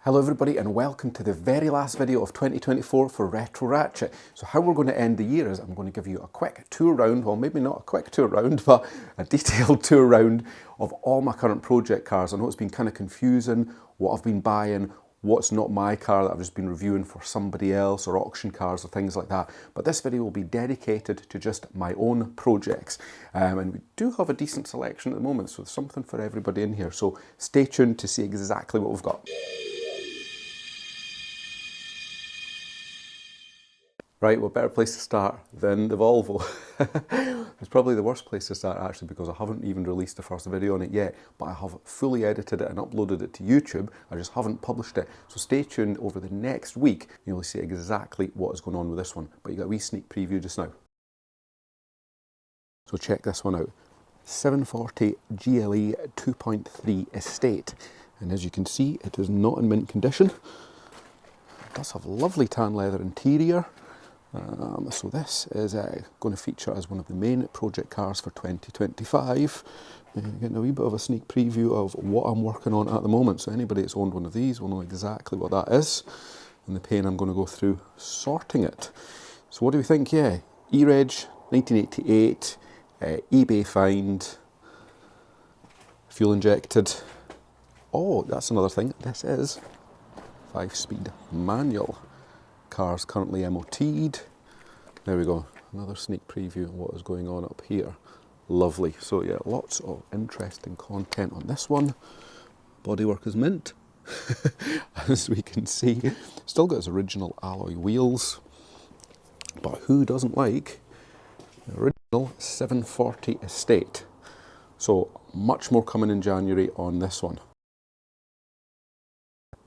Hello everybody and welcome to the very last video of 2024 for Retro Ratchet. So how we're going to end the year is I'm going to give you a quick tour round, well maybe not a quick tour round, but a detailed tour round of all my current project cars. I know it's been kind of confusing, what I've been buying, what's not my car that I've just been reviewing for somebody else, or auction cars or things like that. But this video will be dedicated to just my own projects. And we do have a decent selection at the moment, so there's something for everybody in here. So stay tuned to see exactly what we've got. Right, well, better place to start than the Volvo. It's probably the worst place to start actually, because I haven't even released the first video on it yet, but I have fully edited it and uploaded it to YouTube. I just haven't published it. So stay tuned over the next week. You'll see exactly what is going on with this one. But you got a wee sneak preview just now. So check this one out. 740 GLE 2.3 Estate. And as you can see, it is not in mint condition. It does have a lovely tan leather interior. So this is going to feature as one of the main project cars for 2025. Getting a wee bit of a sneak preview of what I'm working on at the moment. So anybody that's owned one of these will know exactly what that is, and the pain I'm going to go through sorting it. So what do we think? Yeah, E-Reg 1988, eBay find, fuel injected. Oh, that's another thing. This is 5-speed manual. Car's currently MOT'd. There we go, another sneak preview of what is going on up here. Lovely. So yeah, lots of interesting content on this one. Bodywork is mint, as we can see. Still got its original alloy wheels, but who doesn't like the original 740 Estate? So much more coming in January on this one.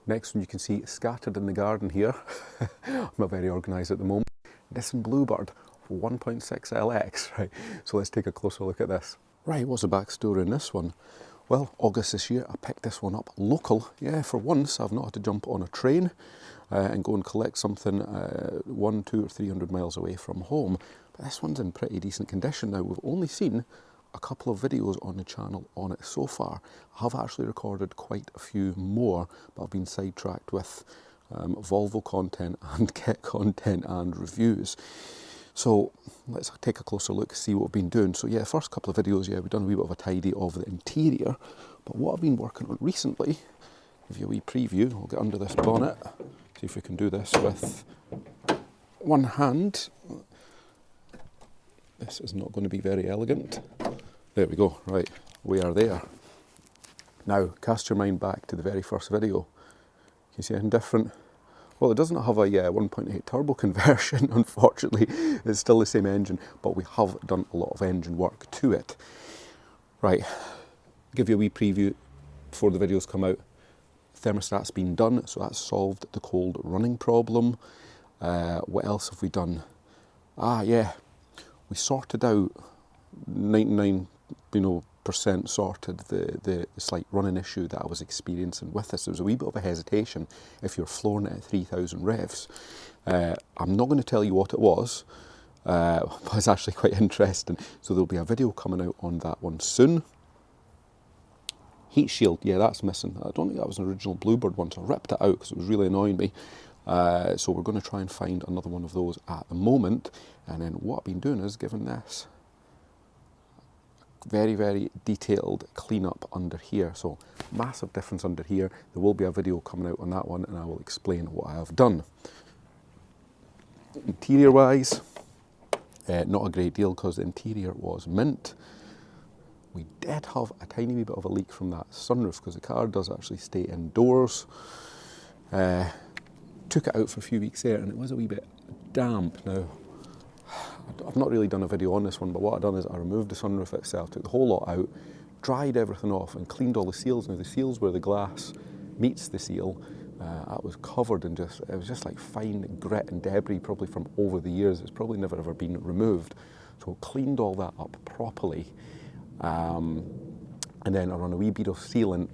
Next one you can see scattered in the garden here. I'm not very organised at the moment. Nissan Bluebird 1.6 LX, right? So let's take a closer look at this. Right, what's the backstory in this one? Well, August this year I picked this one up local. Yeah, for once I've not had to jump on a train and go and collect something 100, 200 or 300 miles away from home. But this one's in pretty decent condition now. We've only seen a couple of videos on the channel on it so far. I have actually recorded quite a few more, but I've been sidetracked with Volvo content and KITT content and reviews. So let's take a closer look, see what we've been doing. So yeah, first couple of videos, yeah, we've done a wee bit of a tidy of the interior, but what I've been working on recently, give you a wee preview. I'll get under this bonnet, see if we can do this with one hand. This is not going to be very elegant. There we go, right, we are there. Now, cast your mind back to the very first video. Can you see anything different? Well, it doesn't have a 1.8 turbo conversion, unfortunately. It's still the same engine, but we have done a lot of engine work to it. Right, give you a wee preview before the videos come out. Thermostat's been done, so that's solved the cold running problem. What else have we done? Ah, yeah, we sorted out 99% sorted the slight running issue that I was experiencing with this. There was a wee bit of a hesitation if you're flooring it at 3,000 revs. I'm not going to tell you what it was, but it's actually quite interesting. So there'll be a video coming out on that one soon. Heat shield, yeah, that's missing. I don't think that was an original Bluebird one, so I ripped it out because it was really annoying me. So we're going to try and find another one of those at the moment. And then what I've been doing is giving this very, very detailed cleanup under here. So massive difference under here. There will be a video coming out on that one and I will explain what I have done. Interior wise, not a great deal because the interior was mint. We did have a tiny wee bit of a leak from that sunroof because the car does actually stay indoors. Took it out for a few weeks there and it was a wee bit damp. Now, I've not really done a video on this one, but what I've done is I removed the sunroof itself, took the whole lot out, dried everything off and cleaned all the seals. Now the seals where the glass meets the seal, that was covered in it was just like fine grit and debris probably from over the years. It's probably never ever been removed. So cleaned all that up properly. And then I run a wee bead of sealant,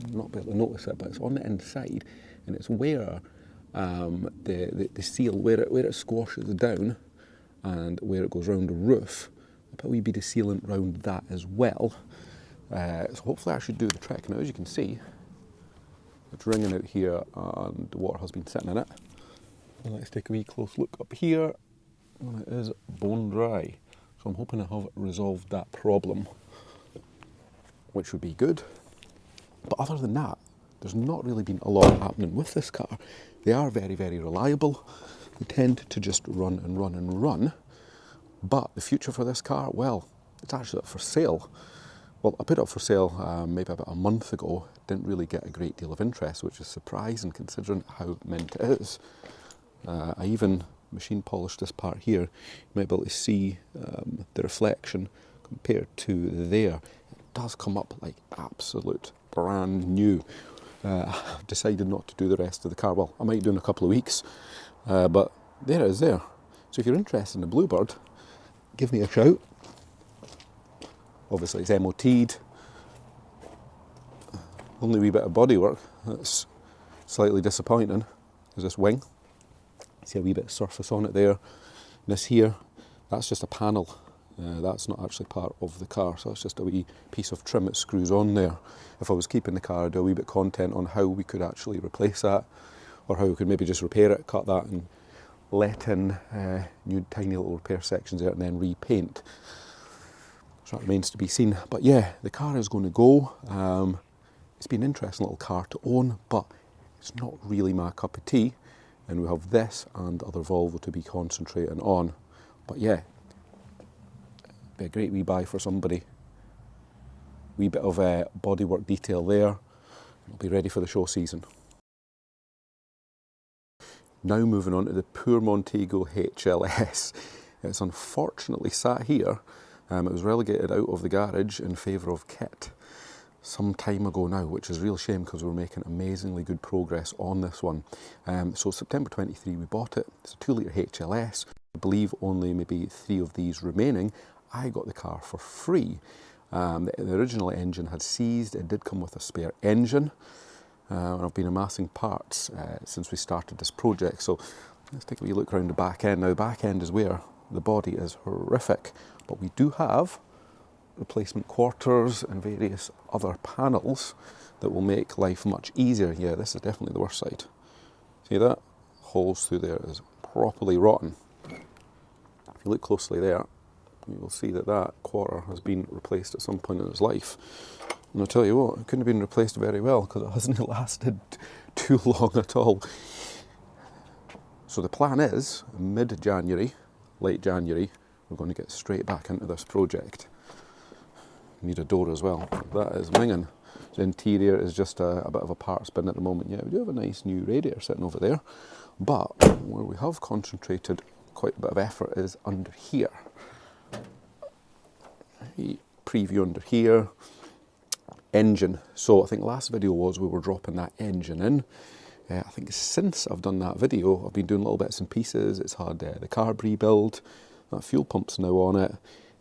not be able to notice it, but it's on the inside and it's where the seal, where it squashes down and where it goes round the roof. I put a wee bit of sealant round that as well. So hopefully I should do the trick. Now as you can see, It's ringing out here and the water has been sitting in it. And let's take a wee close look up here, and it is bone dry. So I'm hoping I have resolved that problem, which would be good. But other than that, there's not really been a lot happening with this car. They are very, very reliable. They tend to just run and run and run. But the future for this car, well, it's actually up for sale. Well, I put it up for sale maybe about a month ago. Didn't really get a great deal of interest, which is surprising considering how mint it is. I even machine polished this part here. You might be able to see the reflection compared to there. It does come up like absolute brand new. I've decided not to do the rest of the car. Well, I might do in a couple of weeks, but there it is there. So if you're interested in the Bluebird, give me a shout. Obviously it's MOT'd. Only a wee bit of bodywork that's slightly disappointing is this wing. See a wee bit of surface on it there. And this here, that's just a panel. That's not actually part of the car, so it's just a wee piece of trim that screws on there. If I was keeping the car, I'd do a wee bit of content on how we could actually replace that, or how we could maybe just repair it, cut that and let in new tiny little repair sections there and then repaint. So that remains to be seen. But yeah, the car is going to go. It's been an interesting little car to own, but it's not really my cup of tea. And we have this and other Volvo to be concentrating on. But yeah, be a great wee buy for somebody. Wee bit of bodywork detail there. It'll be ready for the show season. Now moving on to the poor Montego HLS. It's unfortunately sat here. It was relegated out of the garage in favour of KITT some time ago now, which is a real shame because we're making amazingly good progress on this one. So September 23 we bought it. It's a 2 litre HLS. I believe only maybe 3 of these remaining. I got the car for free. The original engine had seized. It did come with a spare engine. And I've been amassing parts since we started this project. So let's take a wee look around the back end. Now the back end is where the body is horrific, but we do have replacement quarters and various other panels that will make life much easier. Yeah, this is definitely the worst side. See that? Holes through there is properly rotten. If you look closely there, you will see that that quarter has been replaced at some point in its life. And I'll tell you what, it couldn't have been replaced very well because it hasn't lasted too long at all. So the plan is, mid-January, late January, we're going to get straight back into this project. Need a door as well. That is minging. The interior is just a bit of a parts bin at the moment. Yeah, we do have a nice new radiator sitting over there, but where we have concentrated quite a bit of effort is under here. Preview under here. Engine. So I think last video was we were dropping that engine in. I think since I've done that video, I've been doing little bits and pieces. It's had the carb rebuild. That fuel pump's now on it.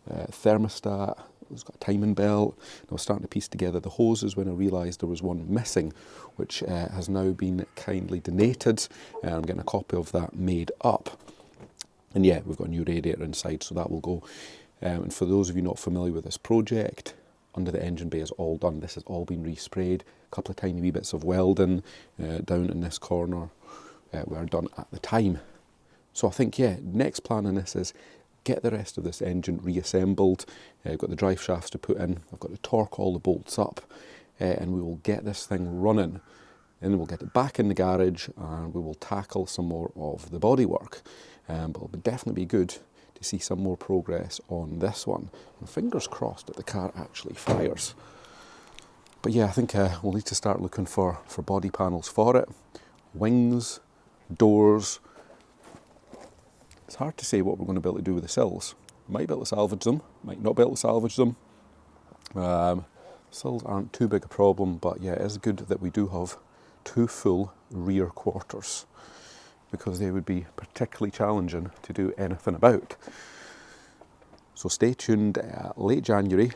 Thermostat. It's got a timing belt. I was starting to piece together the hoses when I realised there was one missing, which has now been kindly donated. I'm getting a copy of that made up. And yeah, we've got a new radiator inside, so that will go. And for those of you not familiar with this project, under the engine bay is all done. This has all been resprayed. A couple of tiny wee bits of welding down in this corner were done at the time. So I think, yeah, next plan on this is get the rest of this engine reassembled. I've got the drive shafts to put in. I've got to torque all the bolts up, and we will get this thing running. Then we'll get it back in the garage, and we will tackle some more of the bodywork. But it'll definitely be good to see some more progress on this one. And fingers crossed that the car actually fires. But yeah, I think we'll need to start looking for body panels for it. Wings, doors. It's hard to say what we're going to be able to do with the sills. Might be able to salvage them, might not be able to salvage them. Sills aren't too big a problem, but yeah, it is good that we do have 2 full rear quarters, because they would be particularly challenging to do anything about. So stay tuned. Late January,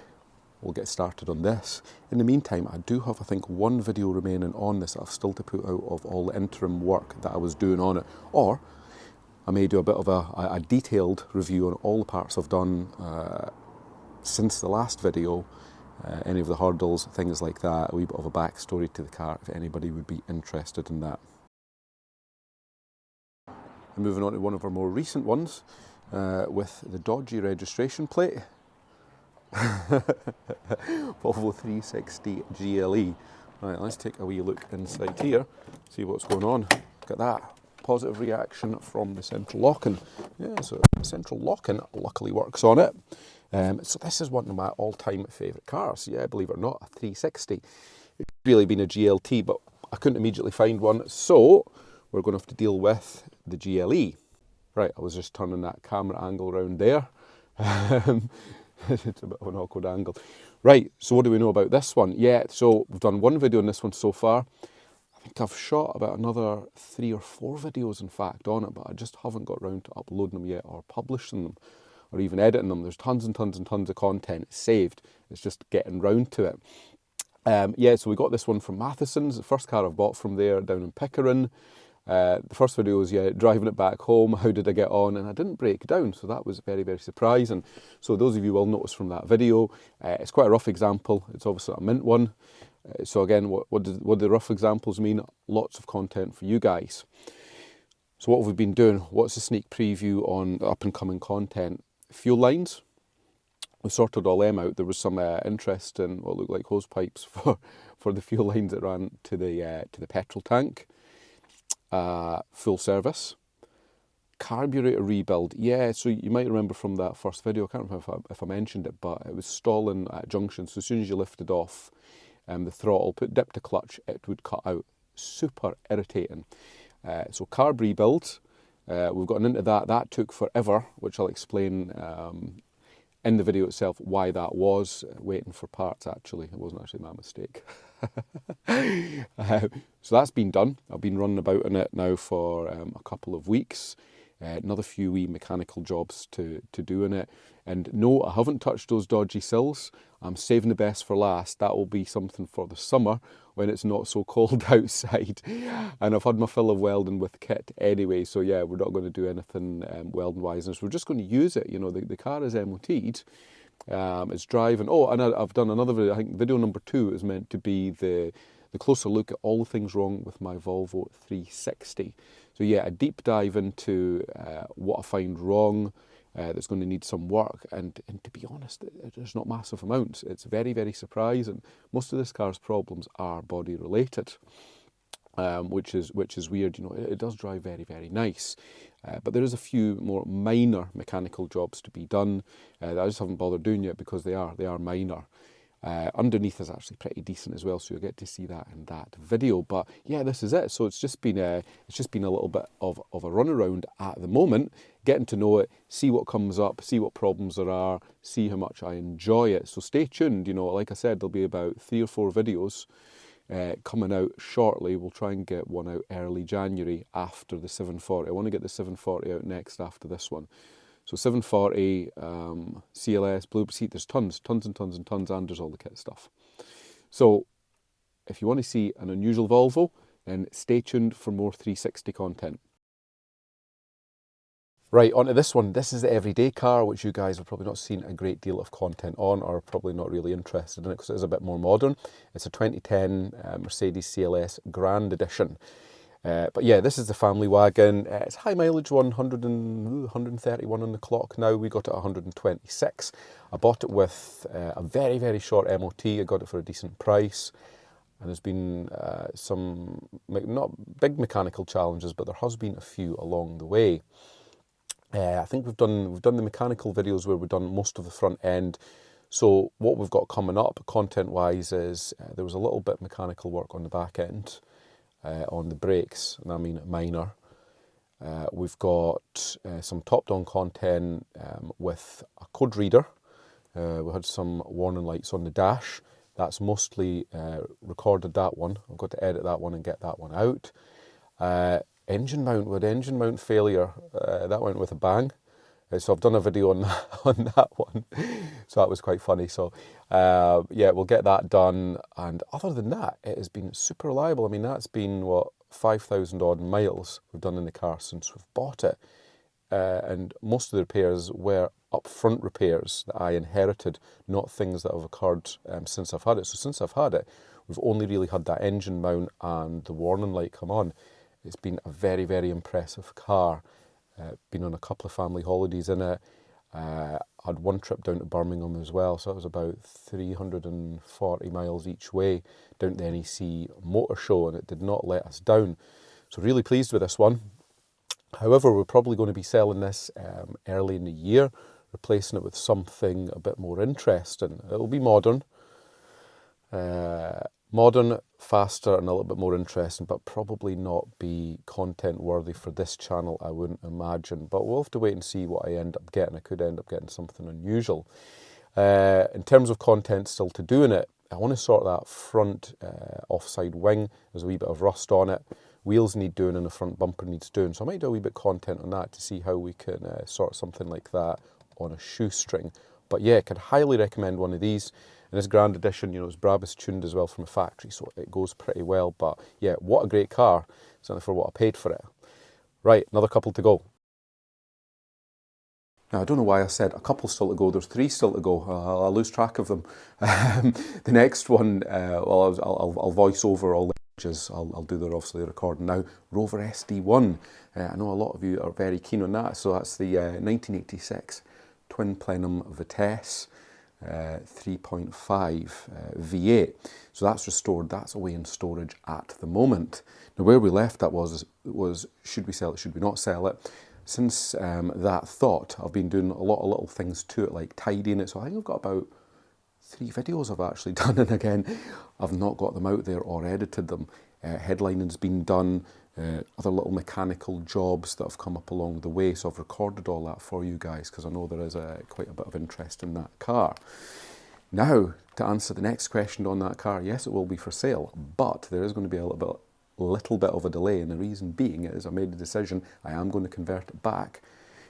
we'll get started on this. In the meantime, I do have, I think, 1 video remaining on this I've still to put out of all the interim work that I was doing on it. Or I may do a bit of a detailed review on all the parts I've done since the last video, any of the hurdles, things like that, a wee bit of a backstory to the car if anybody would be interested in that. And moving on to one of our more recent ones with the dodgy registration plate. Volvo 360 GLE. Right, let's take a wee look inside here, see what's going on. Look at that. Positive reaction from the central locking. Yeah, so central locking luckily works on it. So this is one of my all-time favourite cars. Yeah, believe it or not, a 360. It's really been a GLT, but I couldn't immediately find one, so we're going to have to deal with the GLE. Right, I was just turning that camera angle around there. It's a bit of an awkward angle. Right, so what do we know about this one? Yeah, so we've done one video on this one so far. I think I've shot about another 3 or 4 videos, in fact, on it, but I just haven't got around to uploading them yet or publishing them or even editing them. There's tons and tons and tons of content saved. It's just getting round to it. Yeah, so we got this one from Matheson's, the first car I've bought from there down in Pickering. The first video was, yeah, driving it back home, how did I get on, and I didn't break down, so that was very, very surprising. So those of you will notice from that video, it's quite a rough example. It's obviously a mint one. So again, what do the rough examples mean? Lots of content for you guys. So what have we been doing? What's the sneak preview on up and coming content? Fuel lines. We sorted all them out. There was some interest in what looked like hose pipes for the fuel lines that ran to the petrol tank. Full service. Carburetor rebuild. Yeah, so you might remember from that first video, I can't remember if I mentioned it, but it was stalling at junctions. So as soon as you lifted off the throttle, dip to clutch, it would cut out. Super irritating. So carb rebuild. We've gotten into that. That took forever, which I'll explain in the video itself why that was. Waiting for parts, actually. It wasn't actually my mistake. So that's been done. I've been running about in it now for a couple of weeks. Another few wee mechanical jobs to do in it. And no, I haven't touched those dodgy sills. I'm saving the best for last. That will be something for the summer when it's not so cold outside. And I've had my fill of welding with KITT anyway. So yeah, we're not going to do anything welding wise. We're just going to use it. You know, the car is MOT'd. It's driving. Oh, and I've done another video. I think video number 2 is meant to be the closer look at all the things wrong with my Volvo 360. So yeah, a deep dive into what I find wrong, that's going to need some work. And to be honest, there's not massive amounts. It's very, very surprising. Most of this car's problems are body related. Which is weird. You know, it does drive very, very nice, but there is a few more minor mechanical jobs to be done that I just haven't bothered doing yet because they are minor. Underneath is actually pretty decent as well, so you'll get to see that in that video. But yeah, this is it. So it's just been a little bit of a run around at the moment, getting to know it, see what comes up, see what problems there are, see how much I enjoy it. So stay tuned. You know, like I said, there'll be about 3 or 4 videos coming out shortly. We'll try and get one out early January after the 740. I want to get the 740 out next after this one. So 740, CLS, Bluebird, see, there's tons and tons and tons, and there's all the KITT stuff. So if you want to see an unusual Volvo, then stay tuned for more 360 content. Right, onto this one. This is the everyday car, which you guys have probably not seen a great deal of content on, or probably not really interested in it because it is a bit more modern. It's a 2010 Mercedes CLS Grand Edition. But yeah, this is the family wagon. It's a high mileage one, 131 on the clock now. We got it at 126. I bought it with a very, very short MOT. I got it for a decent price. And there's been some, not big mechanical challenges, but there has been a few along the way. I think we've done the mechanical videos where we've done most of the front end. So what we've got coming up content-wise is there was a little bit of mechanical work on the back end. On the brakes, and I mean minor. We've got some top-down content with a code reader. We had some warning lights on the dash. That's mostly recorded that one. I've got to edit that one and get that one out. Engine mount, with engine mount failure, that went with a bang. So I've done a video on that one, so that was quite funny. So yeah, we'll get that done. And other than that, it has been super reliable. I mean, that's been, what, 5,000 odd miles we've done in the car since we've bought it. And most of the repairs were upfront repairs that I inherited, not things that have occurred since I've had it. So since I've had it, we've only really had that engine mount and the warning light come on. It's been a very, very impressive car. Been on a couple of family holidays in it. Had one trip down to Birmingham as well, so it was about 340 miles each way down to the NEC Motor Show, and it did not let us down. So really pleased with this one. However, we're probably going to be selling this early in the year, replacing it with something a bit more interesting. It'll be modern, faster and a little bit more interesting, but probably not be content worthy for this channel, I wouldn't imagine. But we'll have to wait and see what I end up getting. I could end up getting something unusual. In terms of content still to do in it, I want to sort that front offside wing. There's a wee bit of rust on it. Wheels need doing and the front bumper needs doing. So I might do a wee bit of content on that to see how we can sort something like that on a shoestring. But yeah, I could highly recommend one of these. And this Grand Edition, you know, it's Brabus tuned as well from a factory, so it goes pretty well. But yeah, what a great car, certainly for what I paid for it. Right, another couple to go. Now, I don't know why I said a couple still to go. There's 3 still to go. I'll lose track of them. The next one, well, I'll voice over all the images. I'll do the obviously recording now. Rover SD1. I know a lot of you are very keen on that. So that's the 1986 twin plenum Vitesse. 3.5 V8. So that's restored, that's away in storage at the moment. Now where we left that was should we sell it, should we not sell it? Since that thought, I've been doing a lot of little things to it, like tidying it. So I think I've got about 3 videos I've actually done, and again, I've not got them out there or edited them. Headlining's been done, other little mechanical jobs that have come up along the way, so I've recorded all that for you guys because I know there is quite a bit of interest in that car. Now, to answer the next question on that car, yes, it will be for sale, but there is going to be a little bit of a delay, and the reason being is I made the decision I am going to convert it back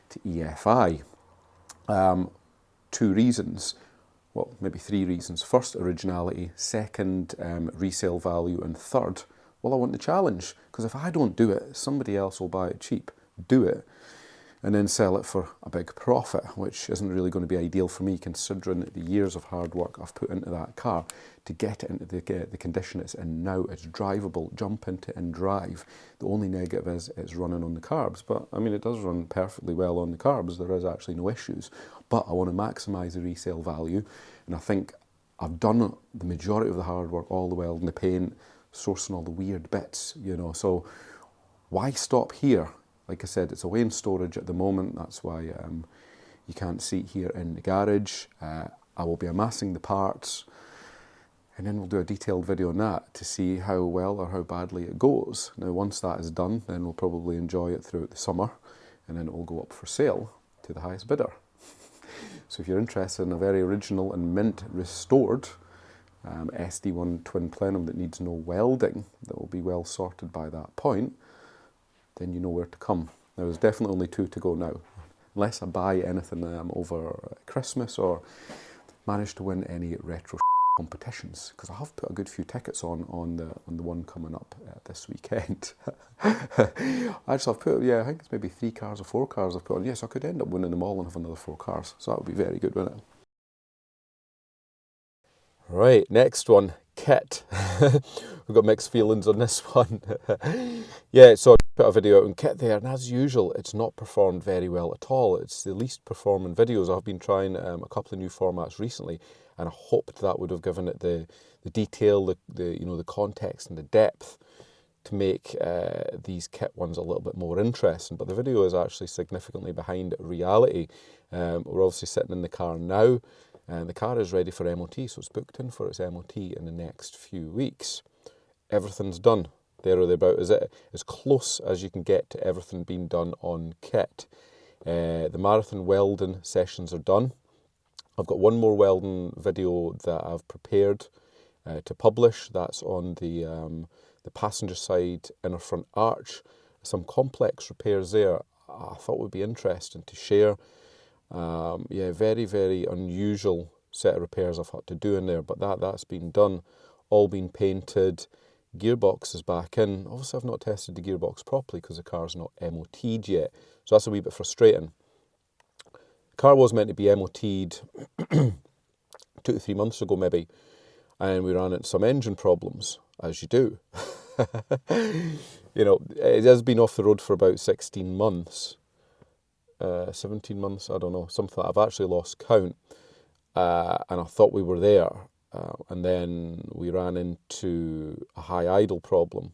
to EFI. 2 reasons. Well, maybe 3 reasons. First, originality. Second, resale value. And third, well, I want the challenge. Because if I don't do it, somebody else will buy it cheap, do it, and then sell it for a big profit, which isn't really going to be ideal for me, considering the years of hard work I've put into that car to get it into the condition it's in now. It's drivable. Jump into it and drive. The only negative is it's running on the carbs. But, I mean, it does run perfectly well on the carbs. There is actually no issues. But I want to maximise the resale value. And I think I've done the majority of the hard work, all the welding, the paint, sourcing all the weird bits, you know. So why stop here? Like I said, it's away in storage at the moment. That's why you can't see it here in the garage. I will be amassing the parts, and then we'll do a detailed video on that to see how well or how badly it goes. Now, once that is done, then we'll probably enjoy it throughout the summer, and then it will go up for sale to the highest bidder. So if you're interested in a very original and mint restored SD1 twin plenum that needs no welding, that will be well sorted by that point, then you know where to come. Now, there's definitely only 2 to go now, unless I buy anything over Christmas or manage to win any retro competitions, because I have put a good few tickets on the one coming up this weekend. Actually, I've put, I think it's maybe 3 cars or 4 cars I've put on. Yes, I could end up winning them all and have another 4 cars, so that would be very good, wouldn't it? Right, next one, KITT. We've got mixed feelings on this one. Yeah, so I put a video out on KITT there, and as usual, it's not performed very well at all. It's the least performing videos. I've been trying a couple of new formats recently, and I hoped that would have given it the detail, the context and the depth to make these KITT ones a little bit more interesting. But the video is actually significantly behind reality. We're obviously sitting in the car now, and the car is ready for MOT, so it's booked in for its MOT in the next few weeks. Everything's done. There or thereabout is it. As close as you can get to everything being done on KITT. The marathon welding sessions are done. I've got one more welding video that I've prepared to publish. That's on the passenger side inner front arch. Some complex repairs there I thought would be interesting to share. Very, very unusual set of repairs I've had to do in there, but that's been done, all been painted. Gearbox is back in. Obviously, I've not tested the gearbox properly because the car's not MOT'd yet, so that's a wee bit frustrating. The car was meant to be MOT'd 2 to 3 months ago maybe, and we ran into some engine problems, as you do. You know, it has been off the road for about 16 months, 17 months, I don't know, something like that. I've actually lost count, and I thought we were there, and then we ran into a high idle problem.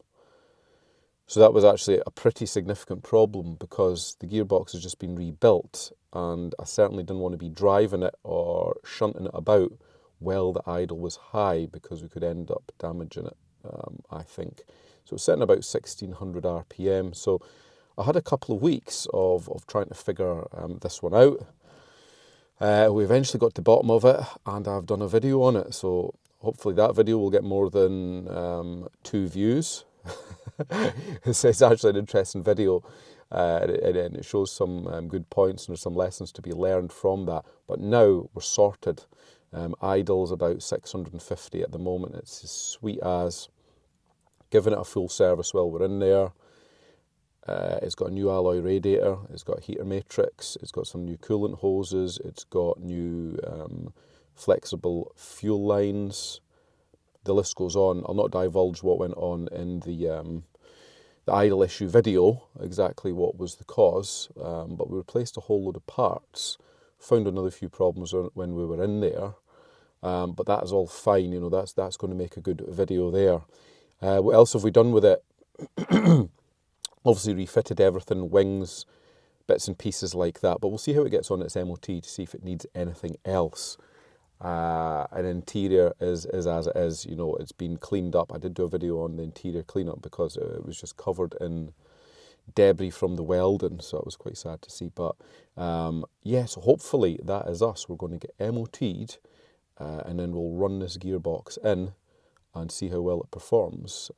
So that was actually a pretty significant problem because the gearbox has just been rebuilt, and I certainly didn't want to be driving it or shunting it about while the idle was high, because we could end up damaging it, I think. So it was setting about 1600 RPM. So I had a couple of weeks of trying to figure this one out. We eventually got to the bottom of it, and I've done a video on it. So hopefully that video will get more than 2 views. It's actually an interesting video, and it shows some good points, and there's some lessons to be learned from that. But now we're sorted. Idle's about 650 at the moment. It's as sweet as. Giving it a full service while we're in there. It's got a new alloy radiator, it's got a heater matrix, it's got some new coolant hoses, it's got new flexible fuel lines. The list goes on. I'll not divulge what went on in the idle issue video, exactly what was the cause, but we replaced a whole load of parts, found another few problems when we were in there, but that is all fine. You know, that's going to make a good video there. What else have we done with it? Obviously refitted everything, wings, bits and pieces like that, but we'll see how it gets on its MOT to see if it needs anything else. An interior is as it is. You know, it's been cleaned up. I did do a video on the interior cleanup because it was just covered in debris from the welding, so it was quite sad to see. But yeah, so hopefully that is us. We're going to get MOT'd, and then we'll run this gearbox in and see how well it performs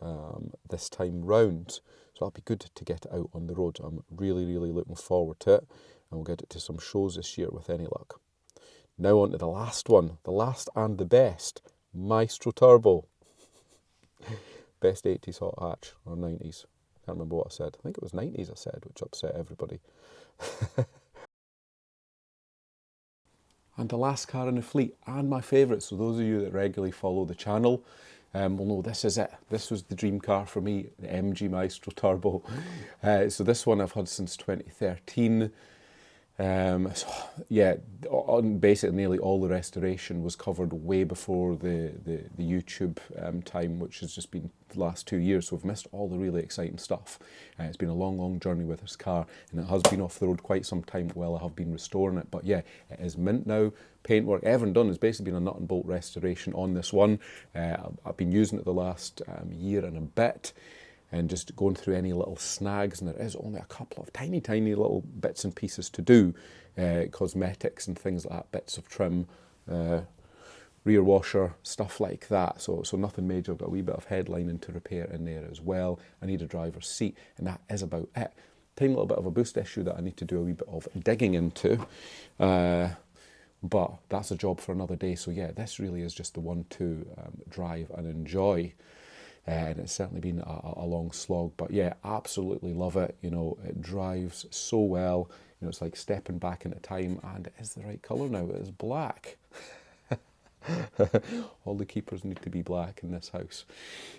this time round. So that'll be good to get it out on the road. I'm really, really looking forward to it, and we'll get it to some shows this year with any luck. Now on to the last one, the last and the best, Maestro Turbo. Best 80s hot hatch, or 90s. Can't remember what I said. I think it was 90s I said, which upset everybody. And the last car in the fleet, and my favourite, so those of you that regularly follow the channel will know this is it. This was the dream car for me, the MG Maestro Turbo. So this one I've had since 2013. So yeah, basically nearly all the restoration was covered way before the YouTube time, which has just been the last 2 years, so we've missed all the really exciting stuff. It's been a long journey with this car, and it has been off the road quite some time while I have been restoring it. But yeah, it is mint now. Paintwork, everything done. Has basically been a nut and bolt restoration on this one. I've been using it the last year and a bit, and just going through any little snags, and there is only a couple of tiny little bits and pieces to do, cosmetics and things like that, bits of trim, rear washer, stuff like that. So nothing major. I've got a wee bit of headlining to repair in there as well. I need a driver's seat, and that is about it. Tiny little bit of a boost issue that I need to do a wee bit of digging into, but that's a job for another day. So yeah, this really is just the one to drive and enjoy. And it's certainly been a long slog, but yeah, absolutely love it. You know, it drives so well. You know, it's like stepping back into time, and it is the right colour now. It is black. All the keepers need to be black in this house.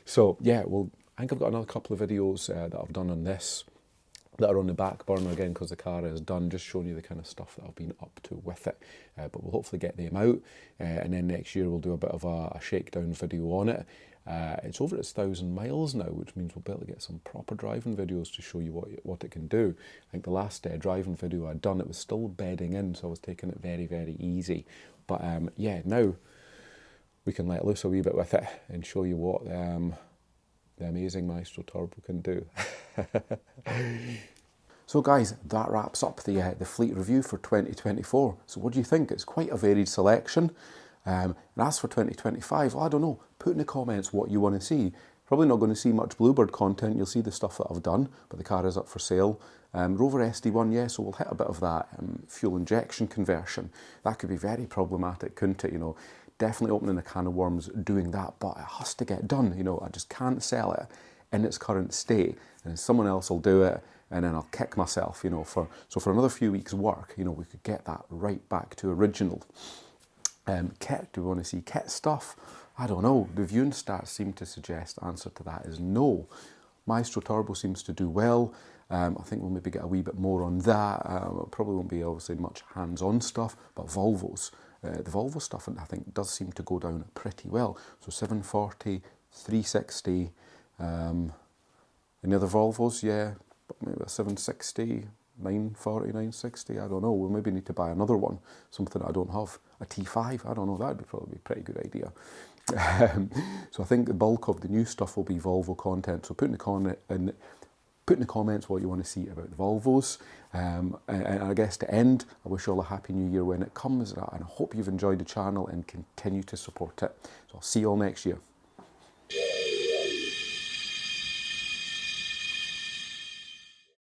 So yeah, well, I think I've got another couple of videos that I've done on this that are on the back burner again because the car is done, just showing you the kind of stuff that I've been up to with it. But we'll hopefully get them out, and then next year we'll do a bit of a shakedown video on it. It's over its 1,000 miles now, which means we'll be able to get some proper driving videos to show you what it can do. I think the last driving video I'd done, it was still bedding in, so I was taking it very easy. But yeah, now we can let loose a wee bit with it and show you what the amazing Maestro Turbo can do. So guys, that wraps up the fleet review for 2024. So what do you think? It's quite a varied selection. And as for 2025, well, I don't know. Put in the comments what you want to see. Probably not going to see much Bluebird content. You'll see the stuff that I've done, but the car is up for sale. Rover SD1, yeah, so we'll hit a bit of that fuel injection conversion. That could be very problematic, couldn't it? You know, definitely opening a can of worms doing that, but it has to get done. You know, I just can't sell it in its current state and someone else will do it, and then I'll kick myself, you know, for another few weeks' work, you know, we could get that right back to original. KITT, do we want to see KITT stuff? I don't know. The viewing stats seem to suggest the answer to that is no. Maestro Turbo seems to do well. I think we'll maybe get a wee bit more on that. It probably won't be obviously much hands-on stuff, but Volvos, the Volvo stuff I think does seem to go down pretty well. So 740, 360, any other Volvos? Yeah, maybe a 760, 940, 960, I don't know. We'll maybe need to buy another one, something I don't have. A T5, I don't know, that would probably be a pretty good idea. So I think the bulk of the new stuff will be Volvo content. So put in the comments what you want to see about the Volvos. And I guess to end, I wish you all a happy new year when it comes, and I hope you've enjoyed the channel and continue to support it. So I'll see you all next year.